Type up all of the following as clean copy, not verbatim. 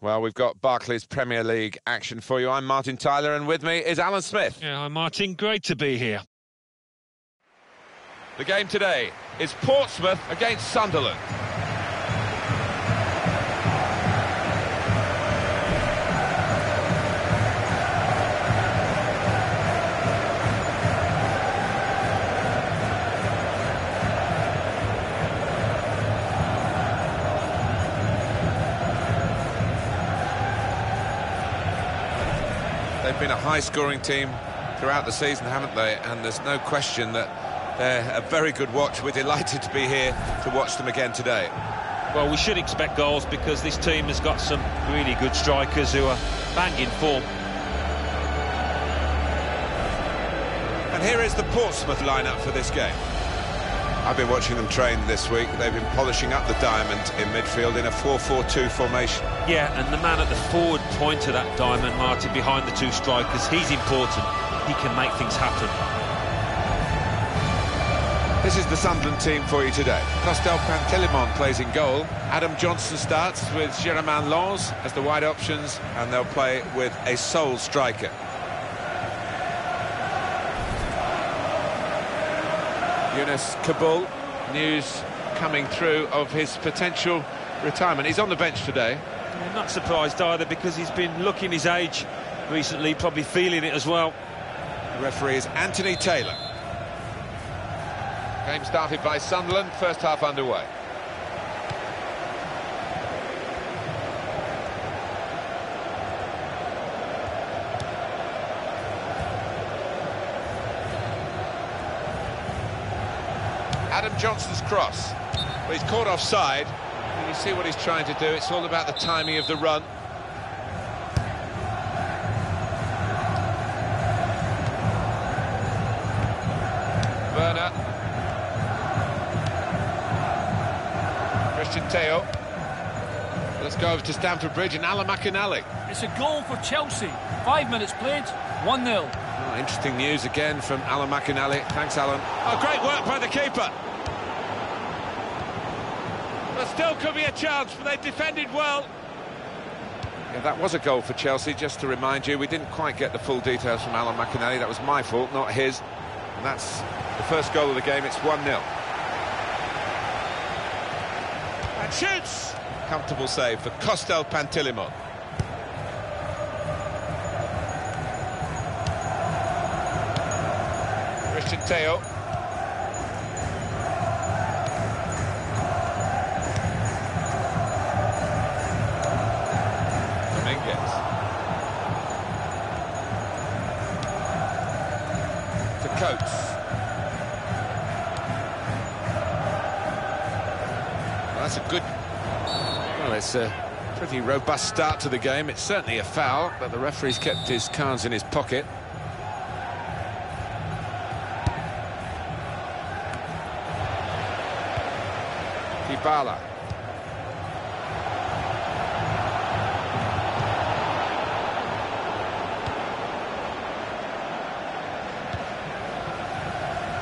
Well, we've got Barclays Premier League action for you. I'm Martin Tyler, and with me is Alan Smith. Yeah, hi Martin, great to be here. The game today is Portsmouth against Sunderland. They've been a high-scoring team throughout the season, haven't they? And there's no question that they're a very good watch. We're delighted to be here to watch them again today. Well, we should expect goals because this team has got some really good strikers who are banging form. And here is the Portsmouth lineup for this game. I've been watching them train this week. They've been polishing up the diamond in midfield in a 4-4-2 formation. Yeah, and the man at the forward point of that diamond, Martin, behind the two strikers, he's important. He can make things happen. This is the Sunderland team for you today. Costel Pantilimon plays in goal. Adam Johnson starts with Jérôme Lens as the wide options, and they'll play with a sole striker. Yunus Kabul, news coming through of his potential retirement. He's on the bench today. I'm not surprised either because he's been looking his age recently, probably feeling it as well. The referee is Anthony Taylor. Game started by Sunderland, first half underway. Adam Johnson's cross. Well, he's caught offside. You see what he's trying to do. It's all about the timing of the run. Werner. Christian Teo. Let's go over to Stamford Bridge and Alan McInally. It's a goal for Chelsea. 5 minutes played, 1-0. Oh, interesting news again from Alan McInally. Thanks, Alan. Oh, great work by the keeper. There still could be a chance, but they defended well. Yeah, that was a goal for Chelsea, just to remind you. We didn't quite get the full details from Alan McInally. That was my fault, not his. And that's the first goal of the game. It's 1-0. And shoots! Comfortable save for Costel Pantilimon. Christian Teo. Dominguez. To Coates. Well, that's a good... Well, it's a pretty robust start to the game. It's certainly a foul, but the referee's kept his cards in his pocket. Dybala.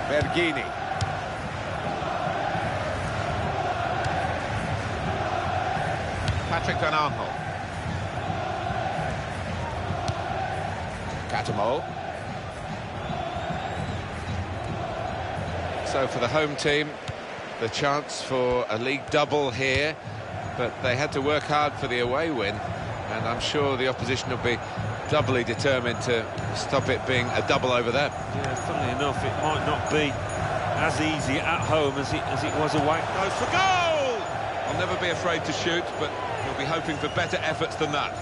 Bergini. Patrick Van Aanholt. Catamo. So for the home team, the chance for a league double here, but they had to work hard for the away win, and I'm sure the opposition will be doubly determined to stop it being a double over them. Yeah, funnily enough, it might not be as easy at home as it was away. Goes for goal! I'll never be afraid to shoot, but we'll be hoping for better efforts than that.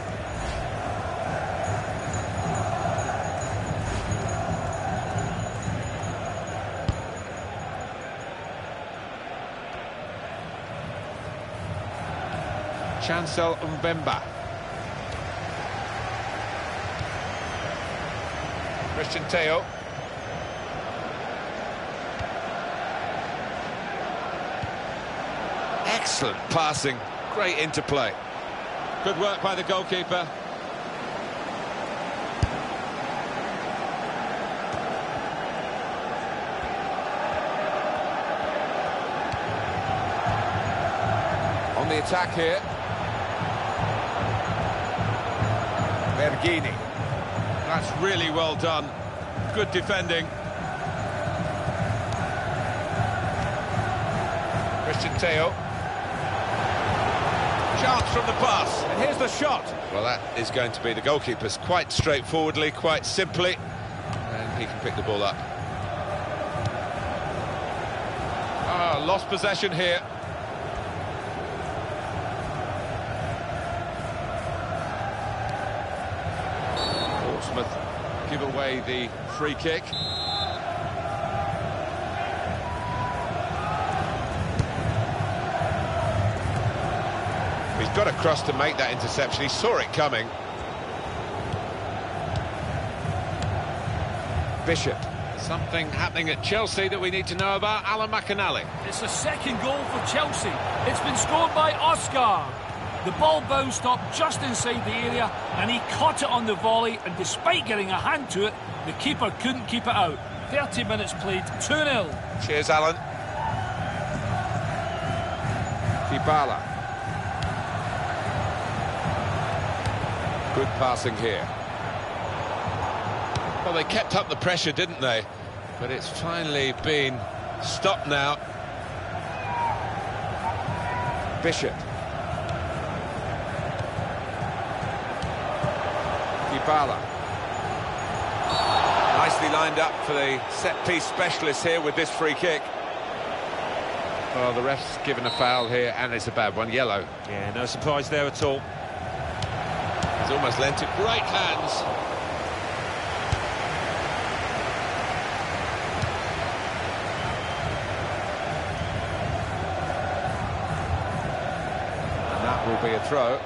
Chancel Mbemba. Christian Teo. Excellent passing, great interplay. Good work by the goalkeeper. On the attack here. Bergini. That's really well done. Good defending. Christian Theo. Chance from the pass, and here's the shot. Well, that is going to be the goalkeeper's quite straightforwardly, quite simply, and he can pick the ball up. Ah, lost possession here. Portsmouth give away the free kick. He's got across to make that interception. He saw it coming. Bishop. Something happening at Chelsea that we need to know about. Alan McInally. It's the second goal for Chelsea. It's been scored by Oscar. The ball bounced up just inside the area and he caught it on the volley, and despite getting a hand to it, the keeper couldn't keep it out. 30 minutes played, 2-0. Cheers, Alan. Dybala. Good passing here. Well, they kept up the pressure, didn't they? But it's finally been stopped now. Bishop. Dybala. Nicely lined up for the set-piece specialist here with this free kick. Well, the ref's given a foul here, and it's a bad one, yellow. Yeah, no surprise there at all. He's almost lent it. Great hands. And that will be a throw.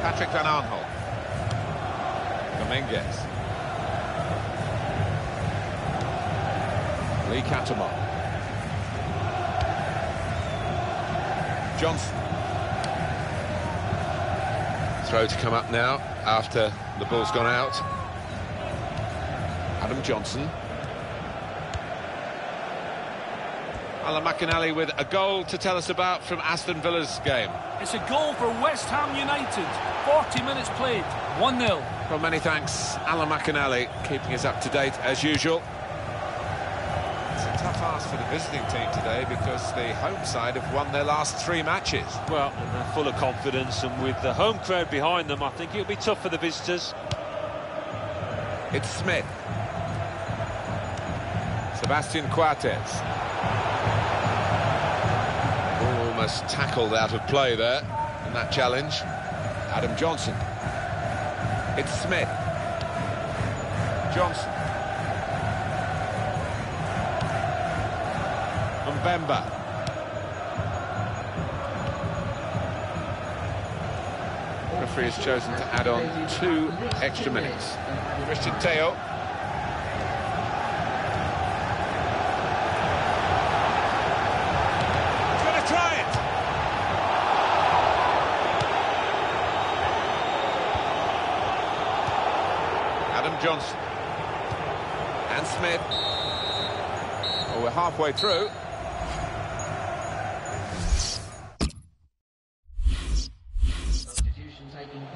Patrick Van Aanholt. Dominguez. Lee Catamon. Johnson. Throw to come up now after the ball's gone out. Adam Johnson. Alan McInally with a goal to tell us about from Aston Villa's game. It's a goal for West Ham United. 40 minutes played, 1-0. Well, many thanks, Alan McInally, keeping us up to date as usual. It's a tough ask for the visiting team today because the home side have won their last 3 matches. Well, and they're full of confidence, and with the home crowd behind them, I think it'll be tough for the visitors. It's Smith. Sebastian Coates. Almost tackled out of play there in that challenge. Adam Johnson. It's Smith. Johnson. Mbemba. The referee has chosen to add on 2 extra minutes. Christian Theo. He's going to try it. Adam Johnson. And Smith. Well, we're halfway through.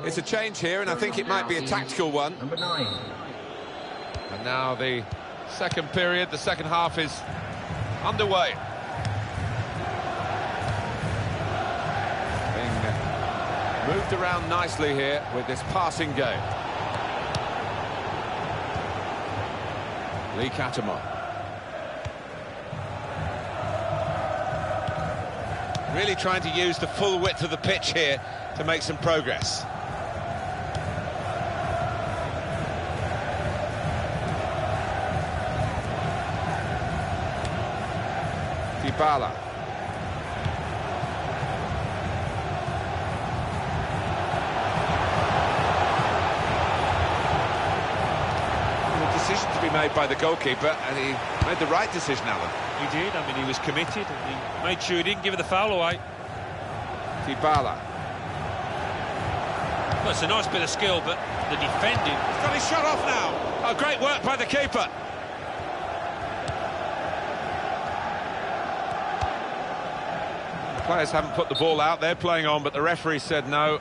It's a change here, and I think it might be a tactical one. Number 9. And now the second period, the second half is underway. Being moved around nicely here with this passing game. Lee Catamon. Really trying to use the full width of the pitch here to make some progress. Dybala. A decision to be made by the goalkeeper, and he made the right decision, Alan. He did. I mean, he was committed, and he made sure he didn't give the foul away. Dybala. Well, it's a nice bit of skill, but the defending... He's got his shot off now. Oh, great work by the keeper. Players haven't put the ball out, they're playing on, but the referee said no.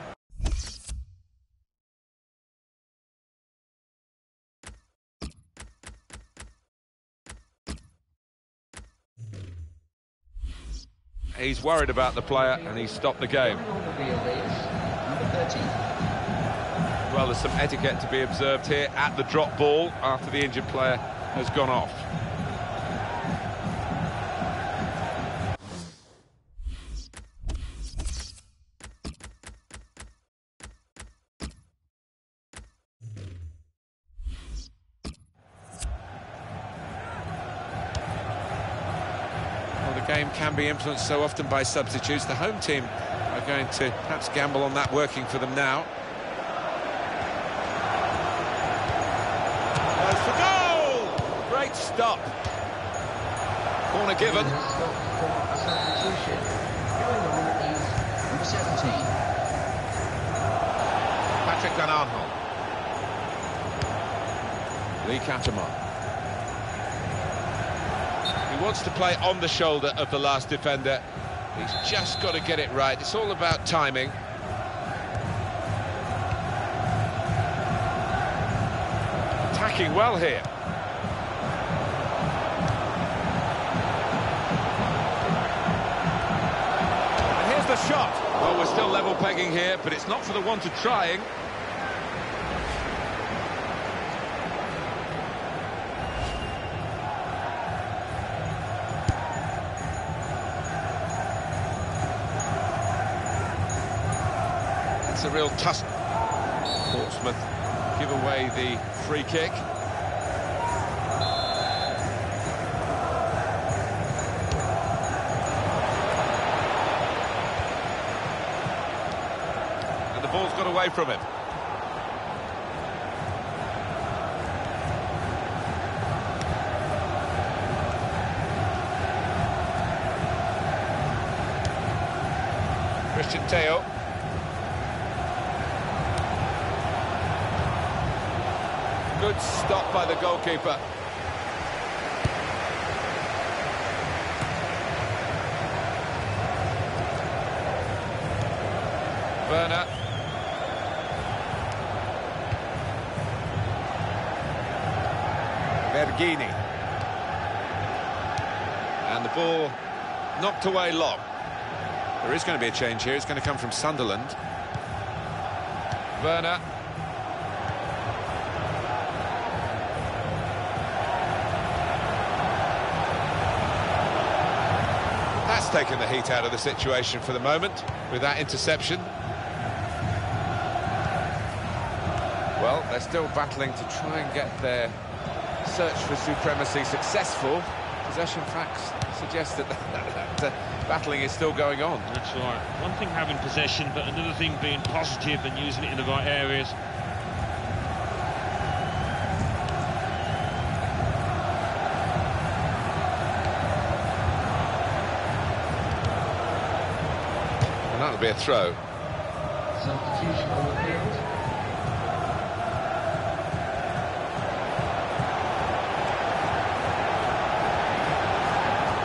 He's worried about the player and he's stopped the game. Well, there's some etiquette to be observed here at the drop ball after the injured player has gone off. The game can be influenced so often by substitutes. The home team are going to perhaps gamble on that working for them now. Goes for goal! Great stop. Corner given. Substitution. Going on is number 17. Patrick Van Arnholt. Lee Catamar. He wants to play on the shoulder of the last defender. He's just got to get it right. It's all about timing. Attacking well here. And here's the shot. Well, we're still level pegging here, but it's not for the want of trying. It's a real tussle. Portsmouth give away the free kick. And the ball's got away from him. Christian Teo. Good stop by the goalkeeper. Werner. Vergini. And the ball knocked away long. There is going to be a change here. It's going to come from Sunderland. Werner. That's taken the heat out of the situation for the moment with that interception. Well, they're still battling to try and get their search for supremacy successful. Possession facts suggest that battling is still going on. That's right. One thing having possession, but another thing being positive and using it in the right areas. And that'll be a throw. Substitution on the field.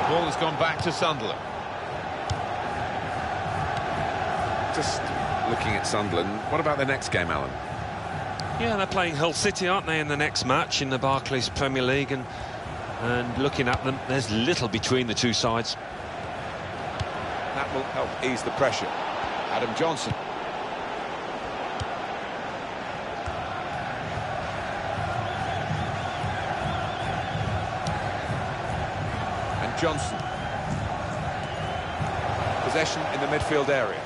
Ball has gone back to Sunderland. Just looking at Sunderland, what about the next game, Alan? Yeah, they're playing Hull City, aren't they, in the next match in the Barclays Premier League, and looking at them, there's little between the two sides. That will help ease the pressure. Adam Johnson. And Johnson. Possession in the midfield area.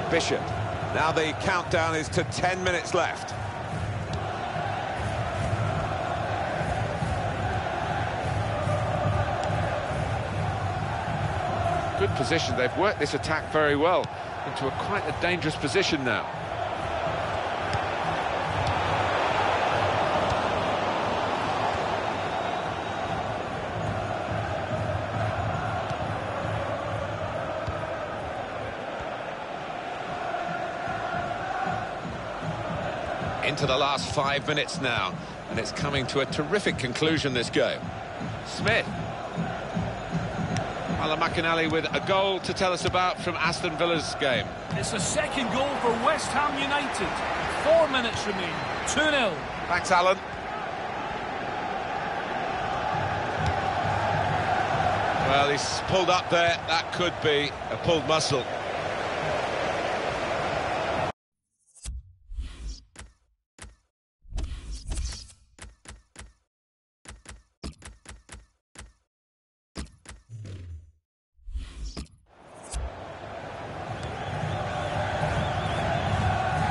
Bishop. Now the countdown is to 10 minutes left. Good position. They've worked this attack very well into quite a dangerous position now. Into the last 5 minutes now, and it's coming to a terrific conclusion, this game. Smith. Alan McInally with a goal to tell us about from Aston Villa's game. It's a second goal for West Ham United. 4 minutes remain. 2-0. Thanks, Alan. Well, he's pulled up there. That could be a pulled muscle.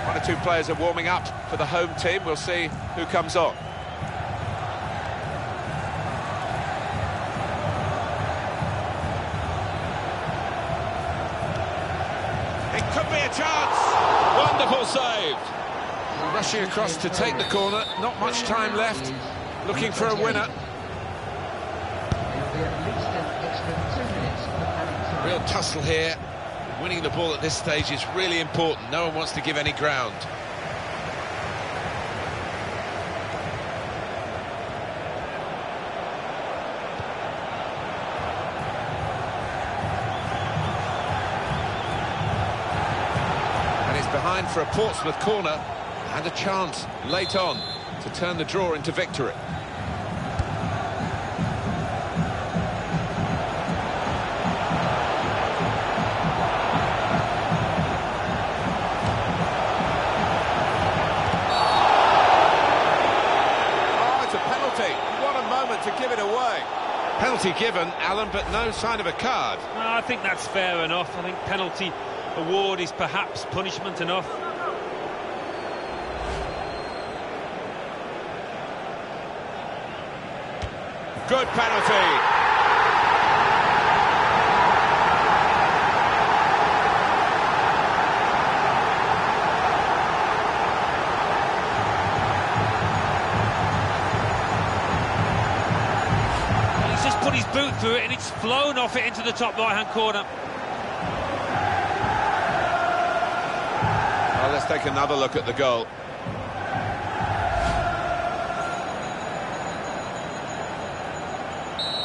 One or two players are warming up for the home team. We'll see who comes on. Could be a chance. Wonderful save. Rushing across to take the corner. Not much time left. Looking for a winner. Real tussle here. Winning the ball at this stage is really important. No one wants to give any ground. Behind for a Portsmouth corner and a chance late on to turn the draw into victory. Oh, it's a penalty. What a moment to give it away. Penalty given, Alan, but no sign of a card. No, I think that's fair enough. I think penalty award is perhaps punishment enough. Good penalty. He's just put his boot through it and it's flown off it into the top right-hand corner. Well, let's take another look at the goal.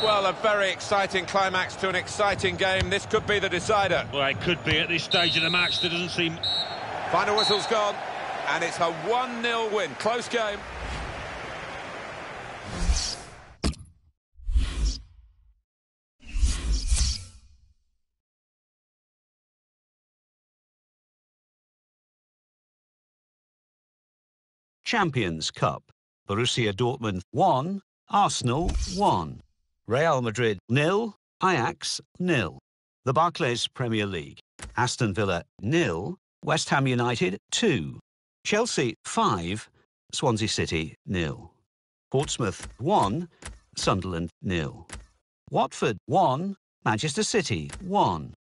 Well, a very exciting climax to an exciting game. This could be the decider. Well, it could be at this stage of the match. There doesn't seem... Final whistle's gone, and it's a 1-0 win. Close game. Champions Cup. Borussia Dortmund 1, Arsenal 1. Real Madrid 0, Ajax 0. The Barclays Premier League. Aston Villa 0, West Ham United 2. Chelsea 5, Swansea City 0. Portsmouth 1, Sunderland 0. Watford 1, Manchester City 1.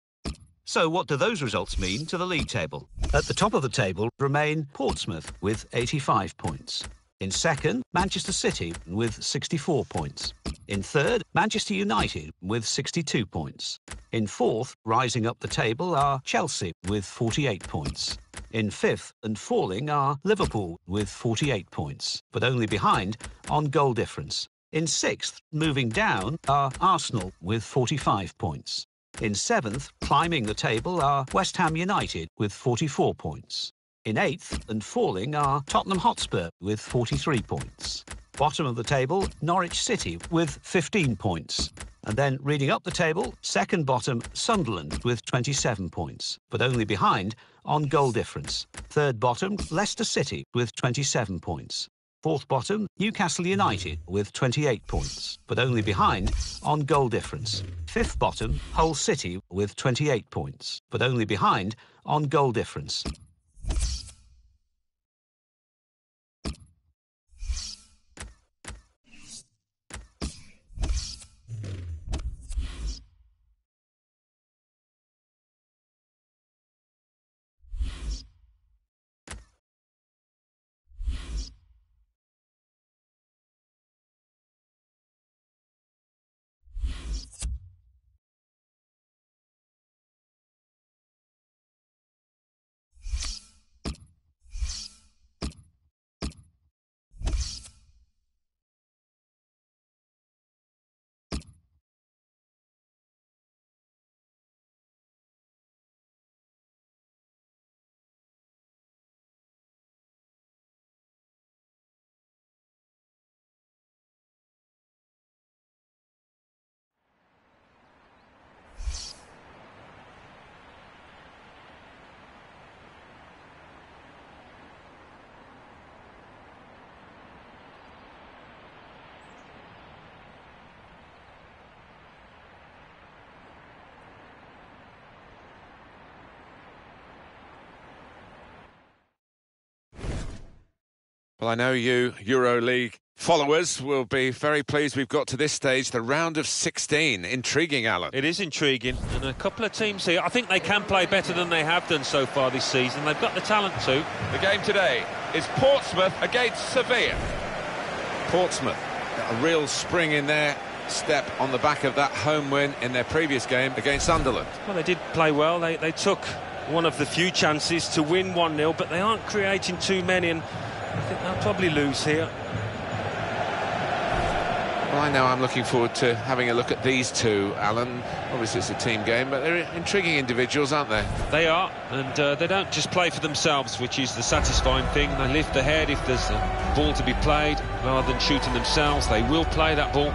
So what do those results mean to the league table? At the top of the table remain Portsmouth with 85 points. In second, Manchester City with 64 points. In third, Manchester United with 62 points. In fourth, rising up the table, are Chelsea with 48 points. In fifth and falling are Liverpool with 48 points, but only behind on goal difference. In sixth, moving down, are Arsenal with 45 points. In seventh, climbing the table, are West Ham United with 44 points. In eighth and falling are Tottenham Hotspur with 43 points. Bottom of the table, Norwich City with 15 points. And then reading up the table, second bottom, Sunderland with 27 points, but only behind on goal difference. Third bottom, Leicester City with 27 points. Fourth bottom, Newcastle United with 28 points, but only behind on goal difference. Fifth bottom, Hull City with 28 points, but only behind on goal difference. Well, I know you EuroLeague followers will be very pleased we've got to this stage, the round of 16. Intriguing, Alan. It is intriguing, and a couple of teams here, I think they can play better than they have done so far this season. They've got the talent to. The game today is Portsmouth against Sevilla. Portsmouth got a real spring in their step on the back of that home win in their previous game against Sunderland. Well, they did play well. They took one of the few chances to win 1-0, but they aren't creating too many, and I think they'll probably lose here. Well, I know I'm looking forward to having a look at these two, Alan. Obviously it's a team game, but they're intriguing individuals, aren't they? They are, and they don't just play for themselves, which is the satisfying thing. They lift the head if there's a ball to be played. Rather than shooting themselves, they will play that ball.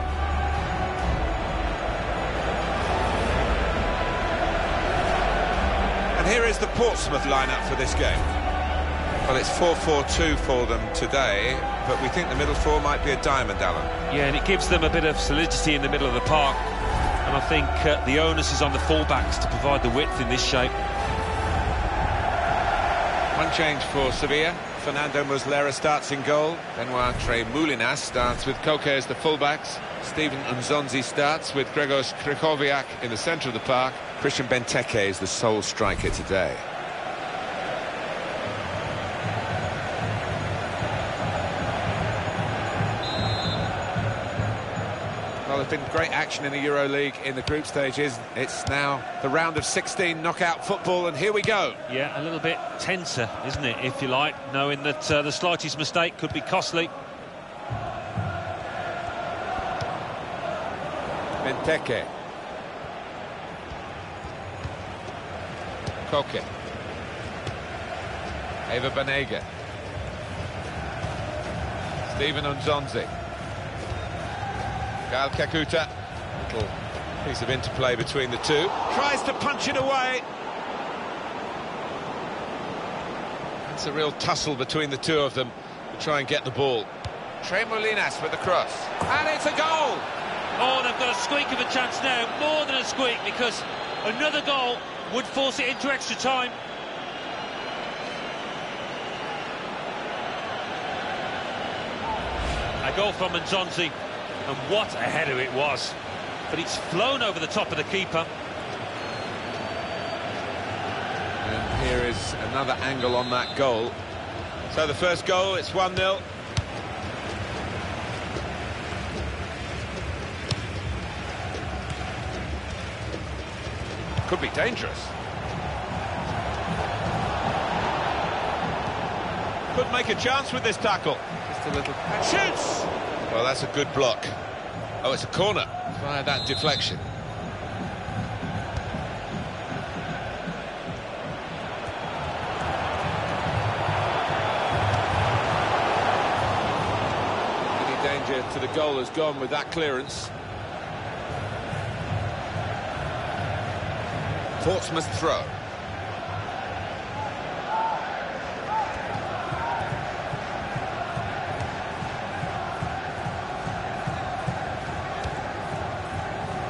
And here is the Portsmouth lineup for this game. Well, it's 4-4-2 for them today, but we think the middle four might be a diamond, Alan. Yeah, and it gives them a bit of solidity in the middle of the park. And I think the onus is on the fullbacks to provide the width in this shape. One change for Sevilla. Fernando Muslera starts in goal. Benoit Tremoulinas starts with Koke as the fullbacks. Stephen Nzonzi starts with Grzegorz Krychowiak in the centre of the park. Christian Benteke is the sole striker today. Well, there's been great action in the EuroLeague in the group stages. It's now the round of 16 knockout football, and here we go. Yeah, a little bit tenser, isn't it, if you like, knowing that the slightest mistake could be costly. Benteke. Koke. Eva Banega. Stephen Nzonzi. Gael Kakuta. Little piece of interplay between the two. Tries to punch it away. It's a real tussle between the two of them to try and get the ball. Tremoulinas with the cross. And it's a goal! Oh, they've got a squeak of a chance now, more than a squeak, because another goal would force it into extra time. A goal from Nzonzi, and what a header it was. But it's flown over the top of the keeper. And here is another angle on that goal. So the first goal, it's 1-0. Could be dangerous. Could make a chance with this tackle. Just a little... And shoots! Well, that's a good block. Oh, it's a corner via that deflection. Any danger to the goal has gone with that clearance. Portsmouth throw.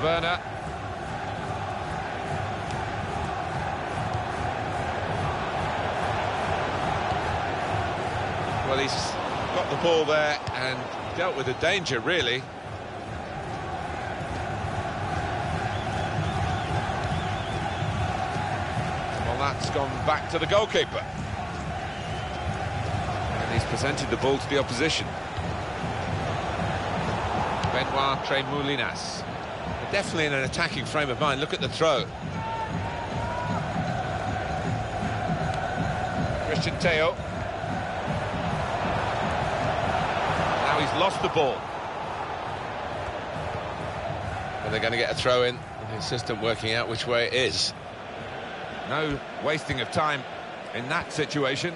Werner. Well, he's got the ball there and dealt with the danger, really. That's gone back to the goalkeeper. And he's presented the ball to the opposition. Benoit Tremoulinas. They're definitely in an attacking frame of mind. Look at the throw. Christian Teo. Now he's lost the ball. And they're going to get a throw in. The assistant working out which way it is. No wasting of time in that situation.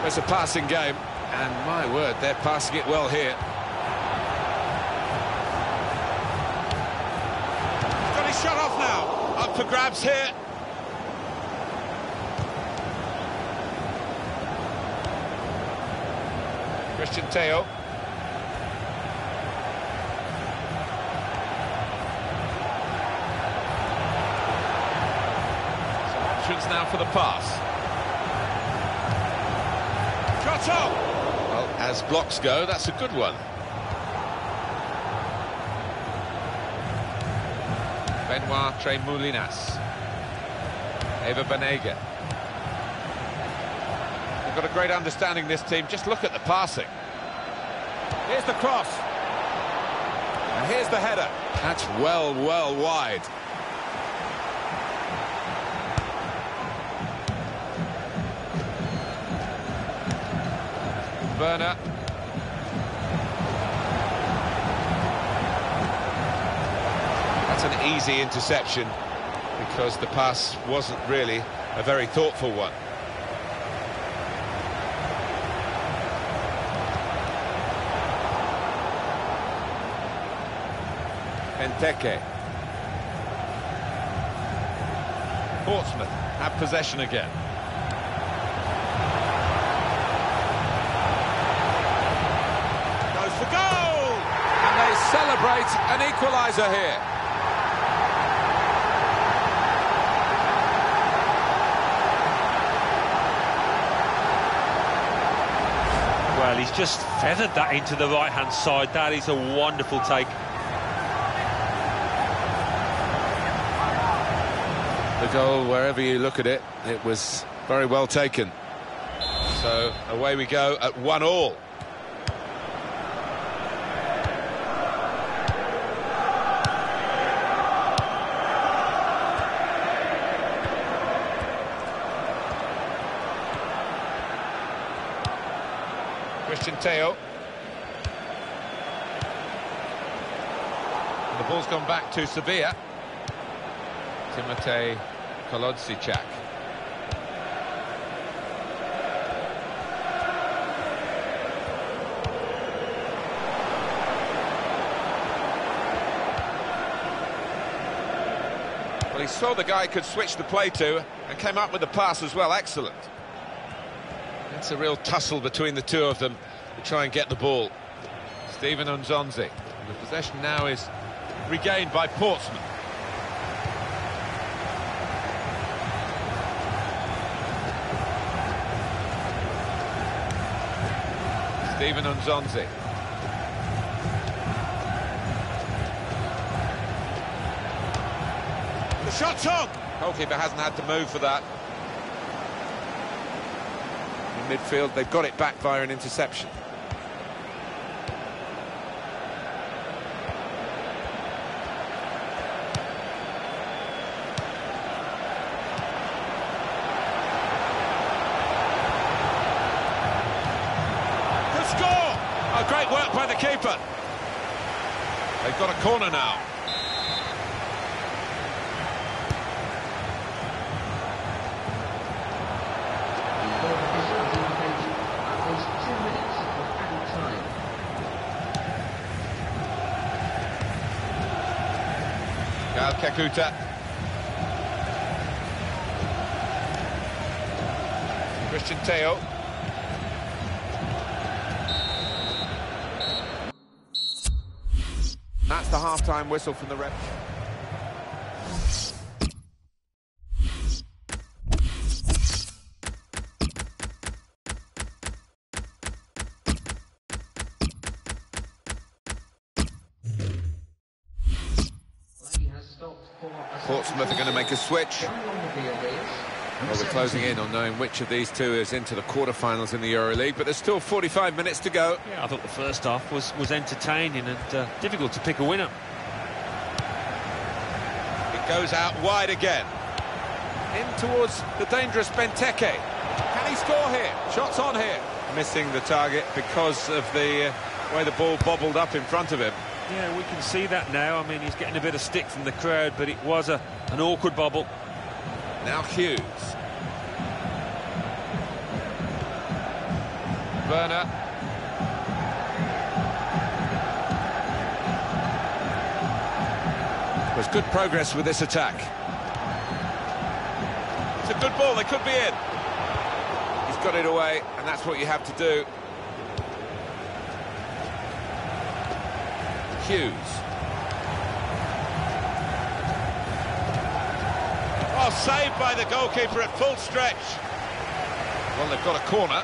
It's a passing game, and my word, they're passing it well here. Shut off now. A up for grabs here. Christian Teo. Some options now for the pass. Shot on! Well, as blocks go, that's a good one. Benoit Tremoulinas. Eva Banega. They've got a great understanding, this team. Just look at the passing. Here's the cross. And here's the header. That's well wide. Werner. That's an easy interception because the pass wasn't really a very thoughtful one. Benteke. Portsmouth have possession again. Goes for goal! And they celebrate an equaliser here. Well, he's just feathered that into the right-hand side. That is a wonderful take. The goal, wherever you look at it, it was very well taken. So away we go at 1-1. Christian Teo. And the ball's gone back to Sevilla. Timotej Kolodziejczak. Well, he saw the guy he could switch the play to and came up with the pass as well. Excellent. It's a real tussle between the two of them to try and get the ball. Stephen Nzonzi. The possession now is regained by Portsmouth. Stephen Nzonzi. The shot's on! Goalkeeper hasn't had to move for that. In midfield, they've got it back via an interception. Oh, great work by the keeper. They've got a corner now. Gal Kakuta. Christian Teo. That's the half-time whistle from the ref. Portsmouth are going to make a switch. Well, we're closing in on knowing which of these two is into the quarter-finals in the EuroLeague, but there's still 45 minutes to go. Yeah, I thought the first half was entertaining and difficult to pick a winner. It goes out wide again. In towards the dangerous Benteke. Can he score here? Shots on here. Missing the target because of the way the ball bobbled up in front of him. Yeah, we can see that now. I mean, he's getting a bit of stick from the crowd, but it was an awkward bobble. Now Hughes. Werner. There's good progress with this attack. It's a good ball, they could be in. He's got it away, and that's what you have to do. Hughes. Oh, saved by the goalkeeper at full stretch. Well, they've got a corner.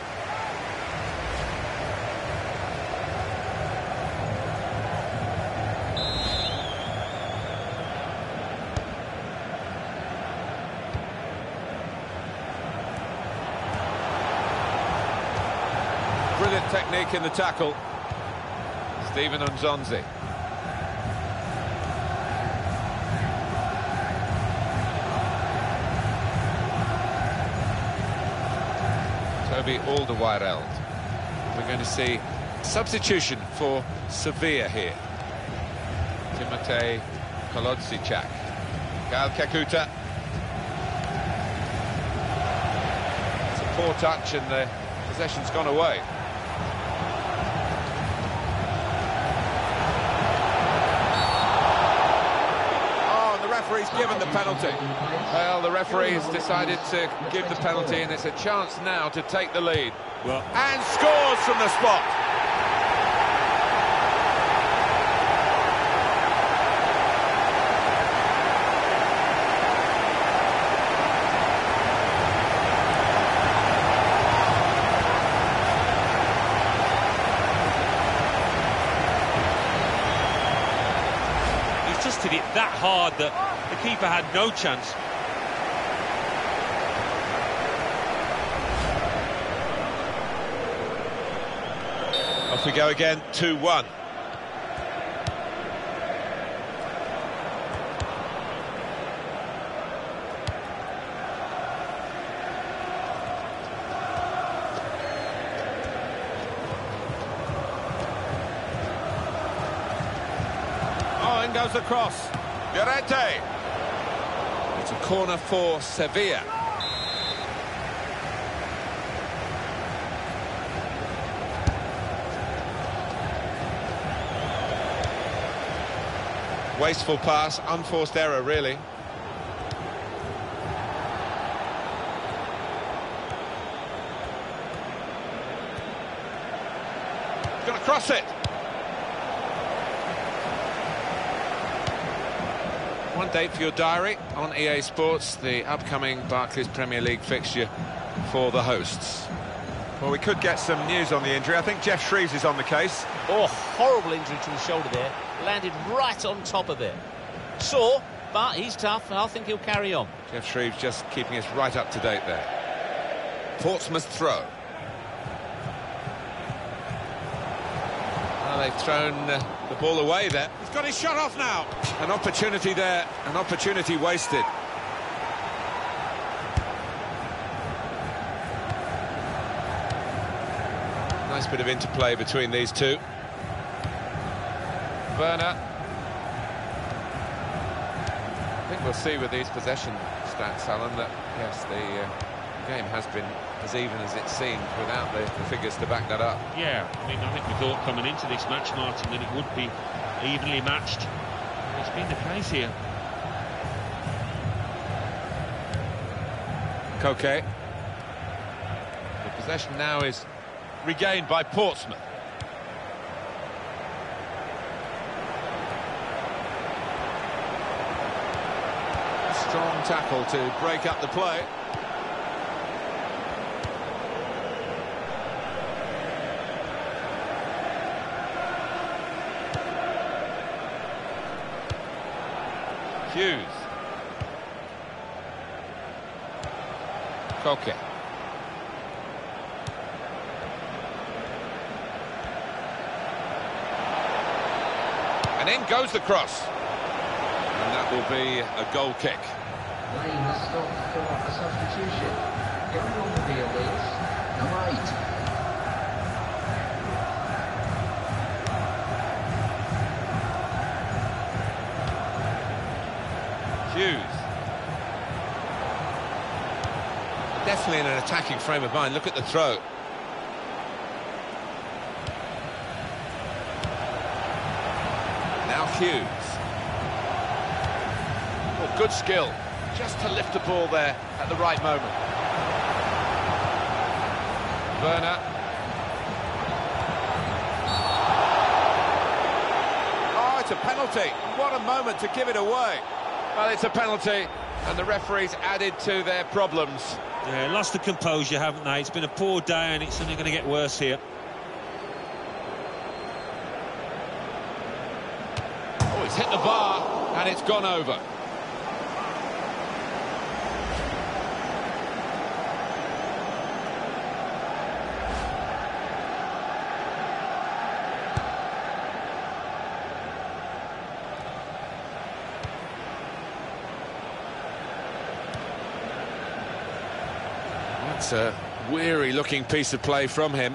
Brilliant technique in the tackle. Stephen Nzonzi. Toby Alderweireld. We're going to see substitution for Sevilla here. Timotej Kolodziejczak. Gal Kakuta. It's a poor touch and the possession's gone away. Referee's given the penalty. Well, the referee has decided to give the penalty, and it's a chance now to take the lead. Well, and scores from the spot. he's just hit it that hard that the keeper had no chance. Off we go again, 2-1. Oh, in goes the cross. Llorente. It's a corner for Sevilla. Wasteful pass, unforced error, really. He's going to cross it. One date for your diary on EA Sports, the upcoming Barclays Premier League fixture for the hosts. Well, we could get some news on the injury. I think Jeff Shreves is on the case. Oh, horrible injury to his shoulder there. Landed right on top of it. Sore, but he's tough, and I think he'll carry on. Jeff Shreves just keeping us right up to date there. Portsmouth throw. Well, they've thrown the ball away there. He's got his shot off now. An opportunity there, an opportunity wasted. Nice bit of interplay between these two. Werner. I think we'll see with these possession stats, Alan, that yes, the game has been as even as it seemed without the figures to back that up. Yeah, I mean, I think we thought coming into this match, Martin, that it would be evenly matched. It's been the case here. Koke. The possession now is regained by Portsmouth. Strong tackle to break up the play. Hughes. Koke. And in goes the cross. And that will be a goal kick. Lane has stopped for a substitution. Going on the field is number 8. Hughes. Definitely in an attacking frame of mind. Look at the throw. Now Hughes. Oh, good skill. just to lift the ball there at the right moment. Werner. Oh, it's a penalty. What a moment to give it away. Well, it's a penalty, and the referees added to their problems. Yeah, lost the composure, haven't they? It's been a poor day, and it's only going to get worse here. Oh, it's hit the bar, and it's gone over. That's a weary-looking piece of play from him.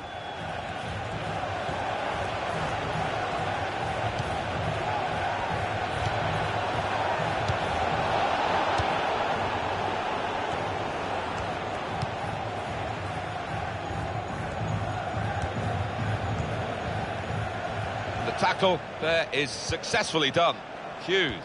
The tackle there is successfully done. Hughes.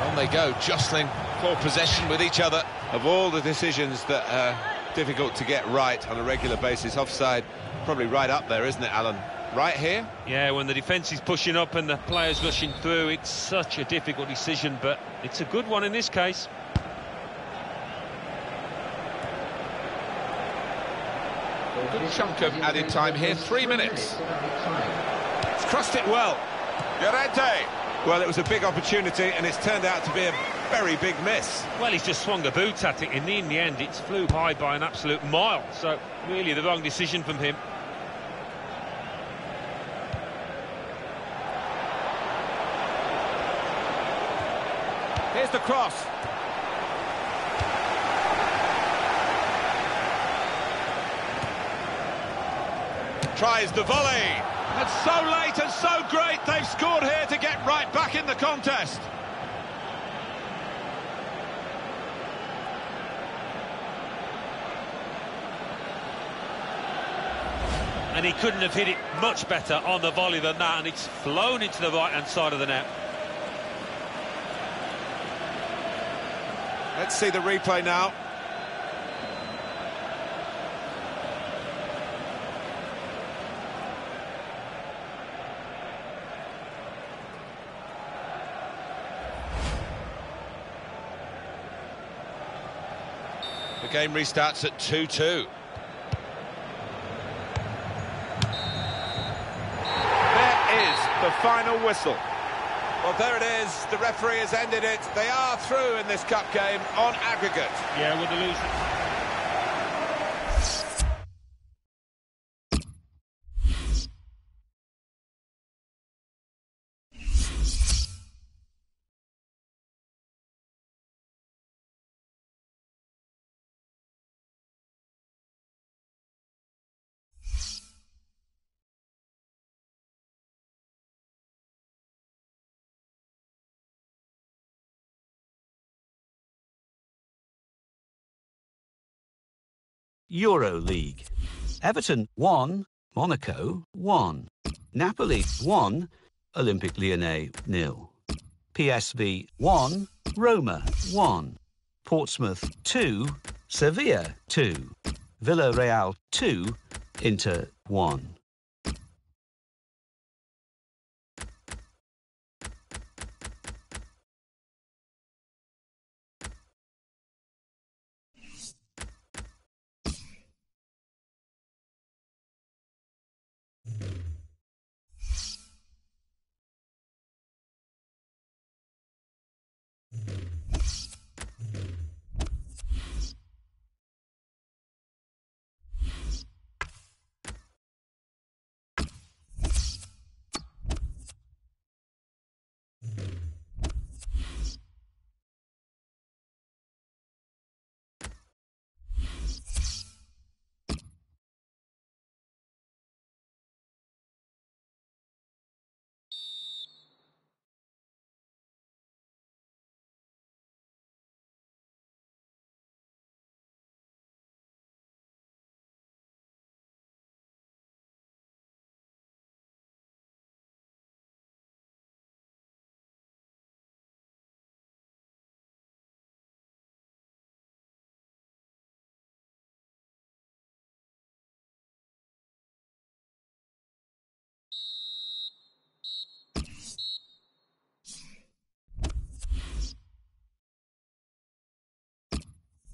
On they go, jostling for possession with each other. Of all the decisions that are difficult to get right on a regular basis, offside probably right up there, isn't it, Alan? Right here? Yeah, when the defence is pushing up and the players rushing through, it's such a difficult decision, but it's a good one in this case. Good chunk of added time here, 3 minutes. It's crossed it well. Llorente. Well, it was a big opportunity, and it's turned out to be a very big miss. Well, he's just swung the boot at it, and in the end, it's flew high by an absolute mile. So, really, the wrong decision from him. Here's the cross. Tries the volley. And so late and so great, they've scored here to get right back in the contest. And he couldn't have hit it much better on the volley than that, and it's flown into the right-hand side of the net. Let's see the replay now. The game restarts at 2-2. The final whistle. Well, there it is. The referee has ended it. They are through in this cup game on aggregate. Yeah, with the losing. Euro League. Everton 1, Monaco 1. Napoli 1, Olympique Lyonnais 0. PSV 1, Roma 1. Portsmouth 2, Sevilla 2. Villarreal 2, Inter 1.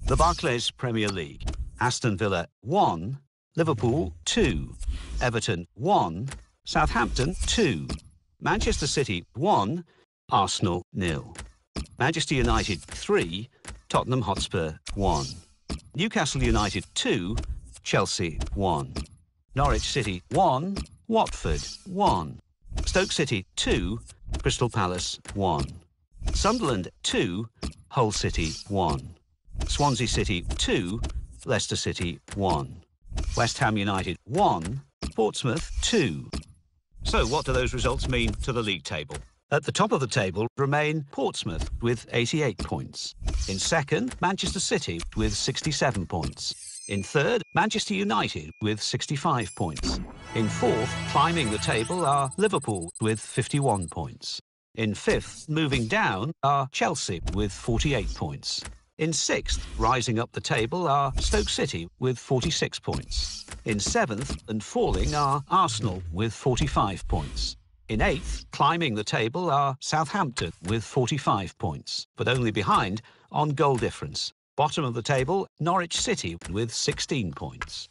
The Barclays Premier League. Aston Villa 1, Liverpool 2, Everton 1, Southampton 2, Manchester City 1, Arsenal 0, Manchester United 3, Tottenham Hotspur 1, Newcastle United 2, Chelsea 1, Norwich City 1, Watford 1, Stoke City 2, Crystal Palace 1, Sunderland 2, Hull City 1, Swansea City 2, Leicester City 1, West Ham United 1, Portsmouth 2. So what do those results mean to the league table? At the top of the table remain Portsmouth with 88 points. In second, Manchester City with 67 points. In third, Manchester United with 65 points. In fourth, climbing the table are Liverpool with 51 points. In fifth, moving down, are Chelsea with 48 points. In sixth, rising up the table, are Stoke City with 46 points. In seventh and falling are Arsenal with 45 points. In eighth, climbing the table, are Southampton with 45 points, but only behind on goal difference. Bottom of the table, Norwich City with 16 points.